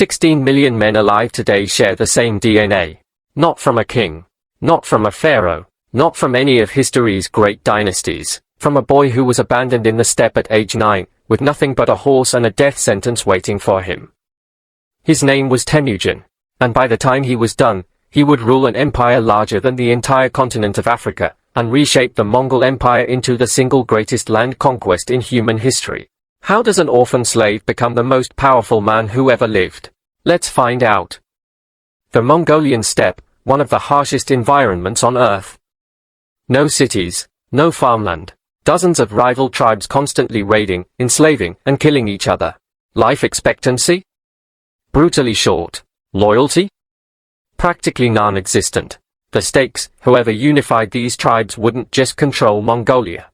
16 million men alive today share the same DNA. Not from a king. Not from a pharaoh. Not from any of history's great dynasties. From a boy who was abandoned in the steppe at age 9, with nothing but a horse and a death sentence waiting for him. His name was Temujin, and by the time he was done, he would rule an empire larger than the entire continent of Africa, and reshape the Mongol Empire into the single greatest land conquest in human history. How does an orphan slave become the most powerful man who ever lived? Let's find out. The Mongolian steppe, one of the harshest environments on Earth. No cities, no farmland. Dozens of rival tribes constantly raiding, enslaving, and killing each other. Life expectancy? Brutally short. Loyalty? Practically non-existent. The stakes, whoever unified these tribes wouldn't just control Mongolia.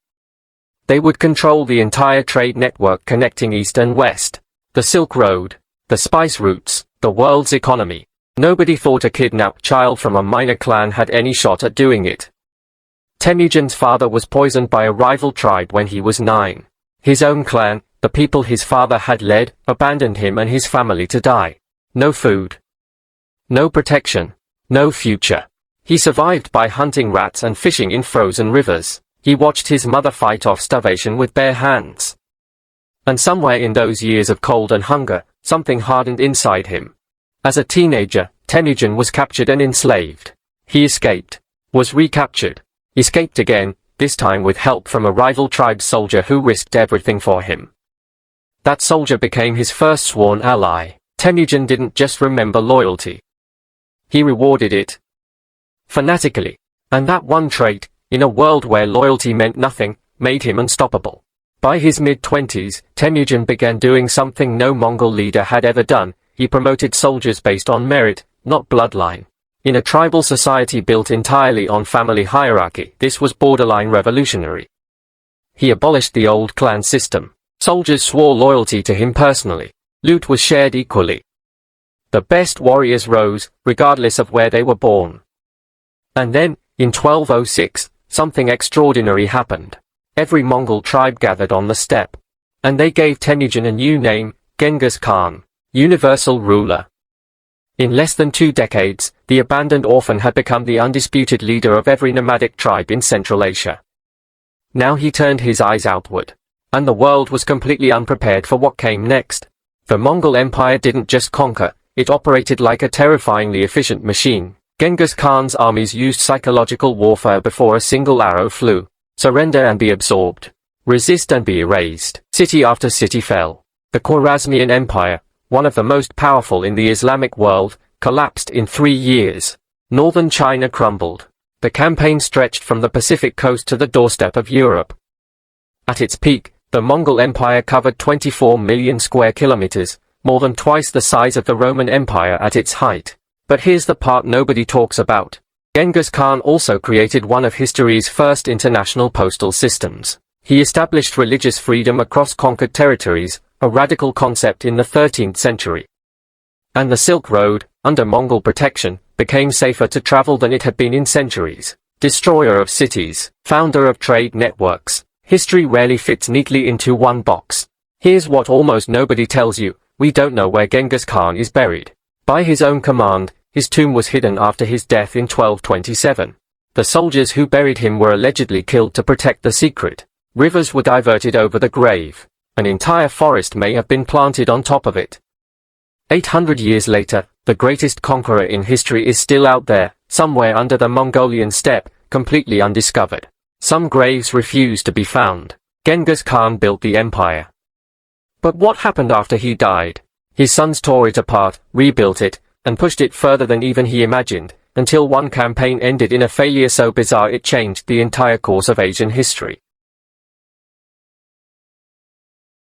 They would control the entire trade network connecting East and West. The Silk Road, the spice routes, the world's economy. Nobody thought a kidnapped child from a minor clan had any shot at doing it. Temujin's father was poisoned by a rival tribe when he was 9. His own clan, the people his father had led, abandoned him and his family to die. No food. No protection. No future. He survived by hunting rats and fishing in frozen rivers. He watched his mother fight off starvation with bare hands. And somewhere in those years of cold and hunger, something hardened inside him. As a teenager, Temujin was captured and enslaved. He escaped. Was recaptured. Escaped again, this time with help from a rival tribe's soldier who risked everything for him. That soldier became his first sworn ally. Temujin didn't just remember loyalty. He rewarded it. Fanatically. And that one trait, in a world where loyalty meant nothing, made him unstoppable. By his mid-20s, Temujin began doing something no Mongol leader had ever done. He promoted soldiers based on merit, not bloodline. In a tribal society built entirely on family hierarchy, this was borderline revolutionary. He abolished the old clan system. Soldiers swore loyalty to him personally. Loot was shared equally. The best warriors rose, regardless of where they were born. And then, in 1206, something extraordinary happened. Every Mongol tribe gathered on the steppe. And they gave Temujin a new name, Genghis Khan, universal ruler. In less than 2 decades, the abandoned orphan had become the undisputed leader of every nomadic tribe in Central Asia. Now he turned his eyes outward. And the world was completely unprepared for what came next. The Mongol Empire didn't just conquer, it operated like a terrifyingly efficient machine. Genghis Khan's armies used psychological warfare before a single arrow flew. Surrender and be absorbed. Resist and be erased. City after city fell. The Khwarezmian Empire, one of the most powerful in the Islamic world, collapsed in 3 years. Northern China crumbled. The campaign stretched from the Pacific coast to the doorstep of Europe. At its peak, the Mongol Empire covered 24 million square kilometers, more than twice the size of the Roman Empire at its height. But here's the part nobody talks about. Genghis Khan also created one of history's first international postal systems. He established religious freedom across conquered territories, a radical concept in the 13th century. And the Silk Road, under Mongol protection, became safer to travel than it had been in centuries. Destroyer of cities, founder of trade networks. History rarely fits neatly into one box. Here's what almost nobody tells you: we don't know where Genghis Khan is buried. By his own command, his tomb was hidden after his death in 1227. The soldiers who buried him were allegedly killed to protect the secret. Rivers were diverted over the grave. An entire forest may have been planted on top of it. 800 years later, the greatest conqueror in history is still out there, somewhere under the Mongolian steppe, completely undiscovered. Some graves refuse to be found. Genghis Khan built the empire. But what happened after he died? His sons tore it apart, rebuilt it, and pushed it further than even he imagined, until one campaign ended in a failure so bizarre it changed the entire course of Asian history.